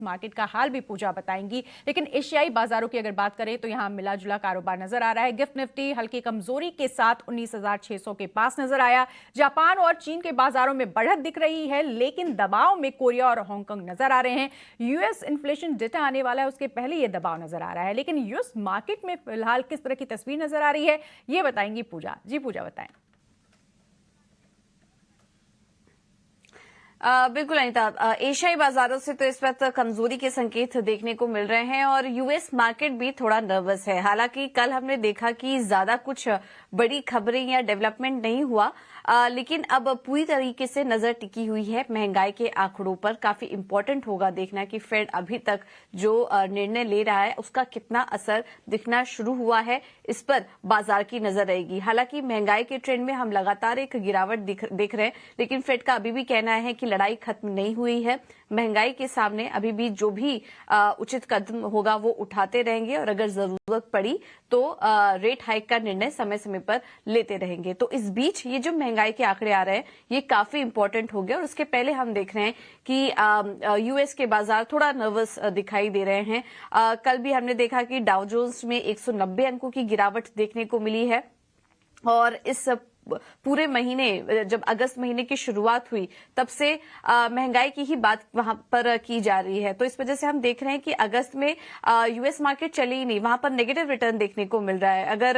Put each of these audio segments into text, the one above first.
Market का हाल भी पूजा बताएंगी। लेकिन एशियाई बाजारों की अगर बात करें तो यहां मिला जुला कारोबार नजर आ रहा है। गिफ्ट निफ्टी हल्की कमजोरी के साथ 19,600 के पास नजर आया। जापान और चीन के बाजारों में बढ़त दिख रही है, लेकिन दबाव में कोरिया और हांगकांग नजर आ रहे हैं। यूएस इन्फ्लेशन डेटा आने वाला है, उसके पहले यह दबाव नजर आ रहा है। लेकिन यूएस मार्केट में फिलहाल किस तरह की तस्वीर नजर आ रही है, ये बताएंगी पूजा। जी पूजा, बताएं। बिल्कुल अनिता, एशियाई बाजारों से तो इस वक्त कमजोरी के संकेत देखने को मिल रहे हैं और यूएस मार्केट भी थोड़ा नर्वस है। हालांकि कल हमने देखा कि ज्यादा कुछ बड़ी खबरें या डेवलपमेंट नहीं हुआ, लेकिन अब पूरी तरीके से नजर टिकी हुई है महंगाई के आंकड़ों पर। काफी इंपॉर्टेंट होगा देखना कि फेड अभी तक जो निर्णय ले रहा है उसका कितना असर दिखना शुरू हुआ है, इस पर बाजार की नजर रहेगी। हालांकि महंगाई के ट्रेंड में हम लगातार एक गिरावट देख रहे हैं, लेकिन फेड का अभी भी कहना है कि लड़ाई खत्म नहीं हुई है। महंगाई के सामने अभी भी जो भी उचित कदम होगा वो उठाते रहेंगे और अगर जरूरत पड़ी तो रेट हाइक का निर्णय समय समय पर लेते रहेंगे। तो इस बीच ये जो महंगाई के आंकड़े आ रहे हैं ये काफी इंपॉर्टेंट हो गए और उसके पहले हम देख रहे हैं कि यूएस के बाजार थोड़ा नर्वस दिखाई दे रहे हैं। कल भी हमने देखा कि डाउ जोन्स में 190 अंकों की गिरावट देखने को मिली है और इस पूरे महीने, जब अगस्त महीने की शुरुआत हुई तब से महंगाई की ही बात वहां पर की जा रही है। तो इस वजह से हम देख रहे हैं कि अगस्त में यूएस मार्केट चली ही नहीं, वहां पर नेगेटिव रिटर्न देखने को मिल रहा है। अगर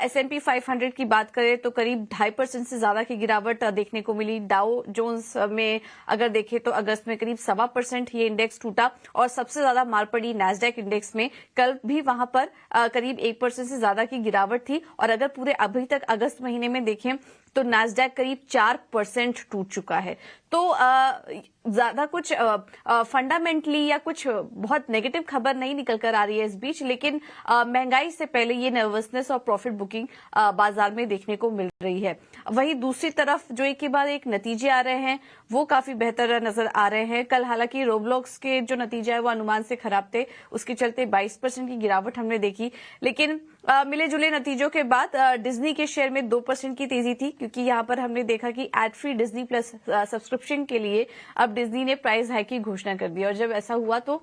एस&पी 500 की बात करें तो करीब 2.5% से ज्यादा की गिरावट देखने को मिली। डाउ जोन्स में अगर देखें तो अगस्त में करीब 1.25% ये इंडेक्स टूटा और सबसे ज्यादा मार पड़ी नैस्डैक इंडेक्स में। कल भी वहां पर करीब 1% से ज्यादा की गिरावट थी और अगर पूरे अभी तक अगस्त महीने में देखें तो नैस्डैक करीब 4% टूट चुका है। तो ज्यादा कुछ फंडामेंटली या कुछ बहुत नेगेटिव खबर नहीं निकल कर आ रही है इस बीच, लेकिन महंगाई से पहले ये नर्वसनेस और प्रॉफिट बुकिंग बाजार में देखने को मिल रही है। वहीं दूसरी तरफ जो एक के बाद एक नतीजे आ रहे हैं वो काफी बेहतर नजर आ रहे हैं। कल हालांकि रोब्लॉक्स के जो नतीजा है वो अनुमान से खराब थे, उसके चलते 22% की गिरावट हमने देखी। लेकिन मिले जुले नतीजों के बाद डिज्नी के शेयर में 2% की तेजी थी, क्योंकि यहां पर हमने देखा कि ad free Disney plus subscription के लिए अब डिज्नी ने प्राइस हाइक की घोषणा कर दी और जब ऐसा हुआ तो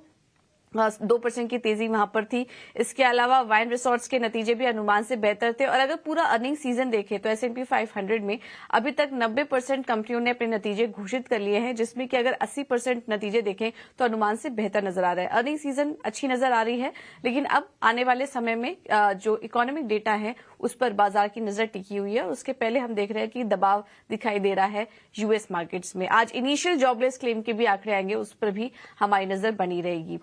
2% की तेजी वहां पर थी। इसके अलावा वाइन रिसोर्ट्स के नतीजे भी अनुमान से बेहतर थे और अगर पूरा अर्निंग सीजन देखें तो एस&पी 500 में अभी तक 90% कंपनियों ने अपने नतीजे घोषित कर लिए हैं, जिसमें कि अगर 80% नतीजे देखें तो अनुमान से बेहतर नजर आ रहा है। अर्निंग सीजन अच्छी नजर आ रही है, लेकिन अब आने वाले समय में जो इकोनॉमिक डेटा है उस पर बाजार की नजर टिकी हुई है और उसके पहले हम देख रहे हैं कि दबाव दिखाई दे रहा है यूएस मार्केट्स में। आज इनिशियल जॉबलेस क्लेम के भी आंकड़े आएंगे, उस पर भी हमारी नजर बनी रहेगी।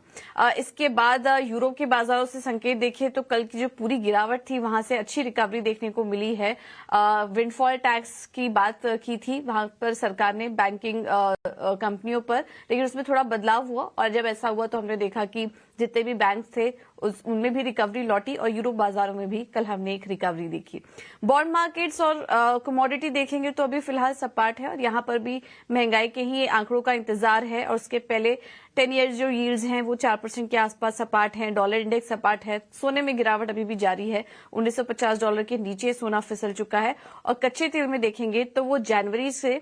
इसके बाद यूरोप के बाजारों से संकेत देखें तो कल की जो पूरी गिरावट थी वहां से अच्छी रिकवरी देखने को मिली है। विंडफॉल टैक्स की बात की थी वहां पर सरकार ने बैंकिंग कंपनियों पर, लेकिन उसमें थोड़ा बदलाव हुआ और जब ऐसा हुआ तो हमने देखा कि जितने भी बैंक थे उनमें भी रिकवरी लौटी और यूरोप बाजारों में भी कल हमने एक रिकवरी देखी। बॉन्ड मार्केट्स और कमोडिटी देखेंगे तो अभी फिलहाल सपाट है और यहां पर भी महंगाई के ही आंकड़ों का इंतजार है और उसके पहले 10 ईयर्स जो यील्ड्स हैं वो 4% के आसपास सपाट हैं। डॉलर इंडेक्स सपाट है। सोने में गिरावट अभी भी जारी है, $1950 के नीचे सोना फिसल चुका है और कच्चे तेल में देखेंगे तो वो जनवरी से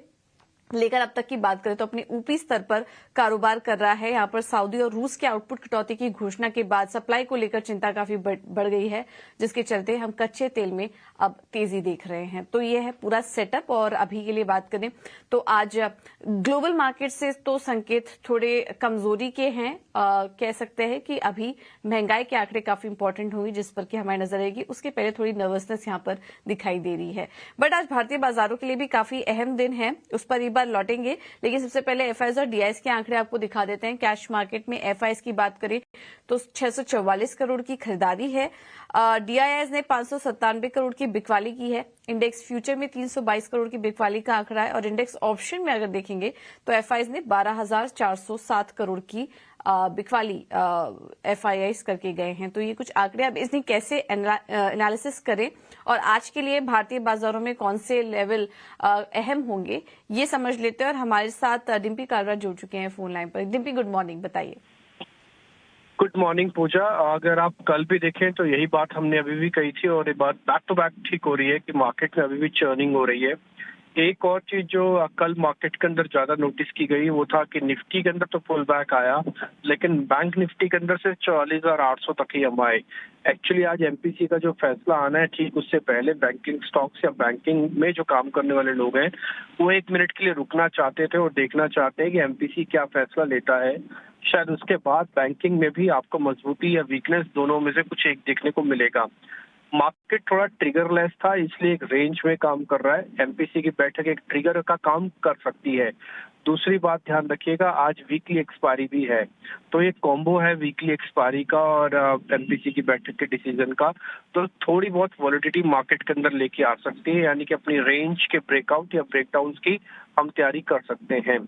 लेकर अब तक की बात करें तो अपने ऊपरी स्तर पर कारोबार कर रहा है। यहाँ पर सऊदी और रूस के आउटपुट कटौती की घोषणा के बाद सप्लाई को लेकर चिंता काफी बढ़ गई है, जिसके चलते हम कच्चे तेल में अब तेजी देख रहे हैं। तो ये है पूरा सेटअप और अभी के लिए बात करें तो आज ग्लोबल मार्केट से तो संकेत थोड़े कमजोरी के हैं। कह सकते हैं कि अभी महंगाई के आंकड़े काफी इंपॉर्टेंट होंगे जिस पर कि हमारी नजर रहेगी। उसके पहले थोड़ी नर्वसनेस यहाँ पर दिखाई दे रही है, बट आज भारतीय बाजारों के लिए भी काफी अहम दिन है, उस पर एक बार लौटेंगे। लेकिन सबसे पहले एफआईआईज और डीआईएस के आंकड़े आपको दिखा देते हैं। कैश मार्केट में एफआईआईज की बात करें तो 644 करोड़ की खरीदारी है। डीआईएस ने 597 करोड़ की बिकवाली की है। इंडेक्स फ्यूचर में 322 करोड़ की बिकवाली का आंकड़ा है और इंडेक्स ऑप्शन में अगर देखेंगे तो एफआईआईज ने 12,407 करोड़ की बिकवाली एफआईआईज करके गए हैं। तो ये कुछ आंकड़े, अब इसमें कैसे एनालिसिस करें और आज के लिए भारतीय बाजारों में कौन से लेवल अहम होंगे ये समझ लेते हैं। और हमारे साथ डिम्पी कालरा जुड़ चुके हैं फोन लाइन पर। डिम्पी, गुड मॉर्निंग, बताइए। गुड मॉर्निंग पूजा। अगर आप कल भी देखें तो यही बात हमने अभी भी कही थी और ये बात बैक टू बैक ठीक हो रही है कि मार्केट में अभी भी चर्निंग हो रही है। एक और चीज जो कल मार्केट के अंदर ज्यादा नोटिस की गई वो था कि निफ्टी के अंदर तो पुल बैक आया, लेकिन बैंक निफ्टी के अंदर से 44,800 तक ही हम आए। एक्चुअली आज एमपीसी का जो फैसला आना है, ठीक उससे पहले बैंकिंग स्टॉक्स या बैंकिंग में जो काम करने वाले लोग हैं वो 1 मिनट के लिए रुकना चाहते थे और देखना चाहते हैं कि एमपीसी क्या फैसला लेता है। शायद उसके बाद बैंकिंग में भी आपको मजबूती या वीकनेस दोनों में से कुछ एक देखने को मिलेगा। मार्केट थोड़ा ट्रिगरलेस था, इसलिए एक रेंज में काम कर रहा है। एमपीसी की बैठक एक ट्रिगर का काम कर सकती है। दूसरी बात ध्यान रखिएगा, आज वीकली एक्सपायरी भी है, तो ये कॉम्बो है वीकली एक्सपायरी का और एमपीसी की बैठक के डिसीजन का। तो थोड़ी बहुत वॉलिडिटी मार्केट के अंदर लेके आ सकती है, यानी कि अपनी रेंज के ब्रेकआउट या ब्रेकडाउन की हम तैयारी कर सकते हैं।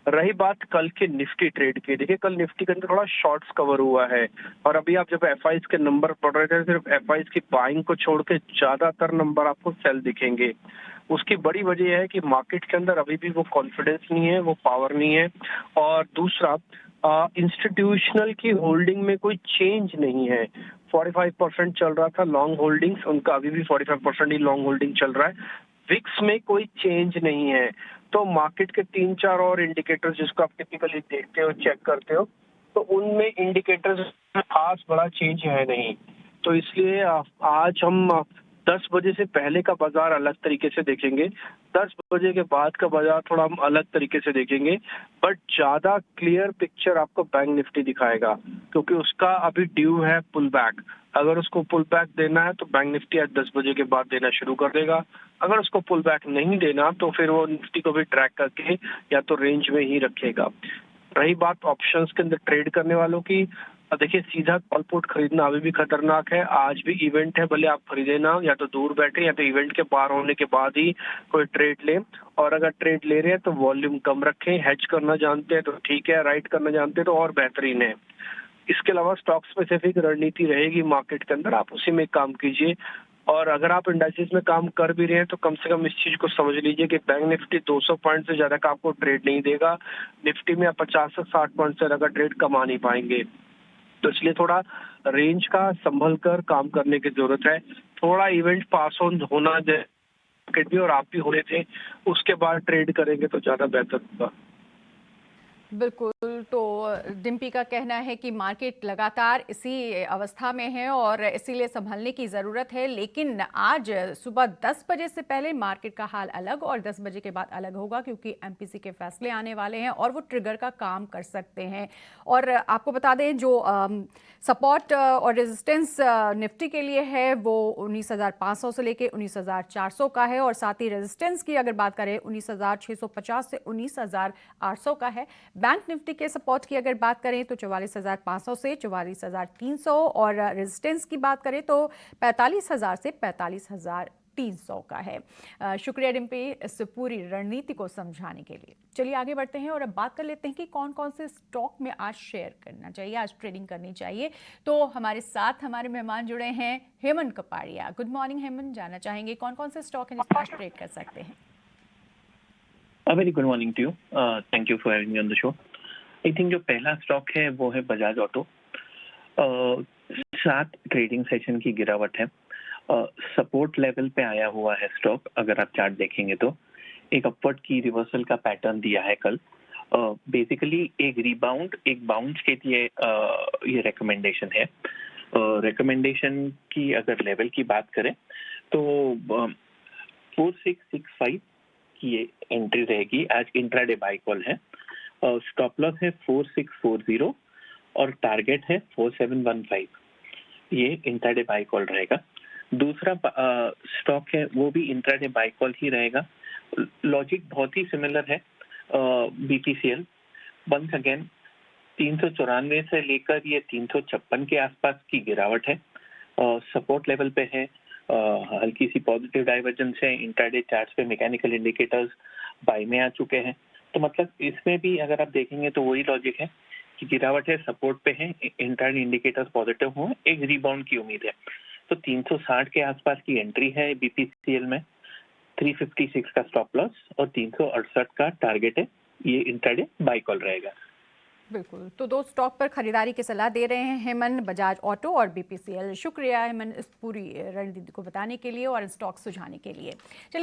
रही बात कल के निफ्टी ट्रेड की, देखिए कल निफ्टी के अंदर थोड़ा शॉर्ट्स कवर हुआ है और अभी आप जब एफआईज के नंबर पढ़ रहे थे, सिर्फ एफआईज की बाइंग को छोड़ के ज्यादातर नंबर आपको सेल दिखेंगे। उसकी बड़ी वजह है कि मार्केट के अंदर अभी भी वो कॉन्फिडेंस नहीं है, वो पावर नहीं है। और दूसरा, इंस्टीट्यूशनल की होल्डिंग में कोई चेंज नहीं है। 45% चल रहा था लॉन्ग होल्डिंग्स, उनका अभी भी 45% ही लॉन्ग होल्डिंग चल रहा है। विक्स में कोई चेंज नहीं है। तो मार्केट के 3-4 और इंडिकेटर्स जिसको आप टिपिकली देखते हो, चेक करते हो, तो उनमें इंडिकेटर्स में खास बड़ा चेंज है नहीं। तो इसलिए आज हम 10 बजे से पहले का बाजार अलग तरीके से देखेंगे, 10 बजे के बाद का बाजार थोड़ा हम अलग तरीके से देखेंगे। बट ज्यादा क्लियर पिक्चर आपको बैंक निफ्टी दिखाएगा, क्योंकि उसका अभी ड्यू है पुल बैक। अगर उसको पुल बैक देना है तो बैंक निफ्टी आज 10 बजे के बाद देना शुरू कर देगा। अगर उसको पुल बैक नहीं देना तो फिर वो निफ्टी को भी ट्रैक करके या तो रेंज में ही रखेगा। रही बात ऑप्शंस के अंदर ट्रेड करने वालों की, देखिए सीधा कॉल पुट खरीदना अभी भी खतरनाक है। आज भी इवेंट है, भले आप खरीदे ना, या तो दूर बैठे या तो इवेंट के पार होने के बाद ही कोई ट्रेड लें। और अगर ट्रेड ले रहे हैं तो वॉल्यूम कम रखें। हेज करना जानते हैं तो ठीक है, राइट करना जानते हैं तो और बेहतरीन है। इसके अलावा स्टॉक स्पेसिफिक रणनीति रहेगी मार्केट के अंदर, आप उसी में काम कीजिए। और अगर आप इंडाइसेस में काम कर भी रहे हैं तो कम से कम इस चीज को समझ लीजिए कि बैंक निफ्टी 200 पॉइंट से ज्यादा का आपको ट्रेड नहीं देगा। निफ्टी में आप 50 से 60 पॉइंट से ज्यादा ट्रेड कमा नहीं पाएंगे। तो इसलिए थोड़ा रेंज का संभल कर काम करने की जरूरत है। थोड़ा इवेंट पास ऑन होना मार्केट भी और आप भी हो रहे थे, उसके बाद ट्रेड करेंगे तो ज्यादा बेहतर होगा। बिल्कुल। तो डिम्पी का कहना है कि मार्केट लगातार इसी अवस्था में है और इसीलिए संभलने की ज़रूरत है, लेकिन आज सुबह 10 बजे से पहले मार्केट का हाल अलग और 10 बजे के बाद अलग होगा, क्योंकि एमपीसी के फैसले आने वाले हैं और वो ट्रिगर का काम कर सकते हैं। और आपको बता दें, जो सपोर्ट और रेजिस्टेंस निफ्टी के लिए है वो 19,500 से लेके 19,400 का है, और साथ ही रेजिस्टेंस की अगर बात करें 19,650 से 19,800 का है। बैंक निफ्टी के सपोर्ट की अगर बात करें तो 44,500 से 44,300, और रेजिस्टेंस की बात करें तो 45,000 से 45,300 का है। शुक्रिया डिम्पी इस पूरी रणनीति को समझाने के लिए। चलिए आगे बढ़ते हैं और अब बात कर लेते हैं कि कौन कौन से स्टॉक में आज शेयर करना चाहिए, आज ट्रेडिंग करनी चाहिए। तो हमारे साथ हमारे मेहमान जुड़े हैं हेमंत कपाड़िया। गुड मॉर्निंग हेमंत, जानना चाहेंगे कौन कौन से स्टॉक हैं जिसमें आज ट्रेड कर सकते हैं। A very good morning to you. Thank you for having me on the show. I think जो पहला स्टॉक है वो है बजाज ऑटो। 7 ट्रेडिंग सेशन की गिरावट है। सपोर्ट लेवल पे आया हुआ है स्टॉक। अगर आप चार्ट देखेंगे तो एक अपवर्ड की रिवर्सल का पैटर्न दिया है कल। बेसिकली एक रिबाउंड, एक बाउंस के लिए ये रिकमेंडेशन है। रिकमेंडेशन की अगर लेवल की बात करें तो 4665 की ये एंट्री रहेगी। आज इंट्राडे बाय कॉल है। स्टॉप लॉस है 4640 और टारगेट है 4715। ये इंट्राडे बाय कॉल रहेगा। दूसरा स्टॉक है वो भी इंट्राडे बाय कॉल ही रहेगा। लॉजिक बहुत ही सिमिलर है। बीपीसीएल वंस अगेन 394 से लेकर ये 356 के आसपास की गिरावट है। सपोर्ट लेवल पे है। हल्की सी पॉजिटिव डाइवर्जेंस है। इंट्राडे चार्ट्स पे मैकेनिकल इंडिकेटर्स बाय में आ चुके हैं। तो मतलब इसमें भी अगर आप देखेंगे तो वही लॉजिक है कि गिरावट है, सपोर्ट पे है, इंट्राडे इंडिकेटर्स पॉजिटिव हुए, एक रिबाउंड की उम्मीद है। तो 360 के आसपास की एंट्री है बीपीसीएल में। 356 का स्टॉप लॉस और 368 का टारगेट है। ये इंट्राडे बाय कॉल रहेगा। बिल्कुल। तो 2 स्टॉक पर खरीदारी की सलाह दे रहे हैं हेमंत, बजाज ऑटो और बीपीसीएल। शुक्रिया हेमंत इस पूरी रणनीति को बताने के लिए और स्टॉक सुझाने के लिए। चलिए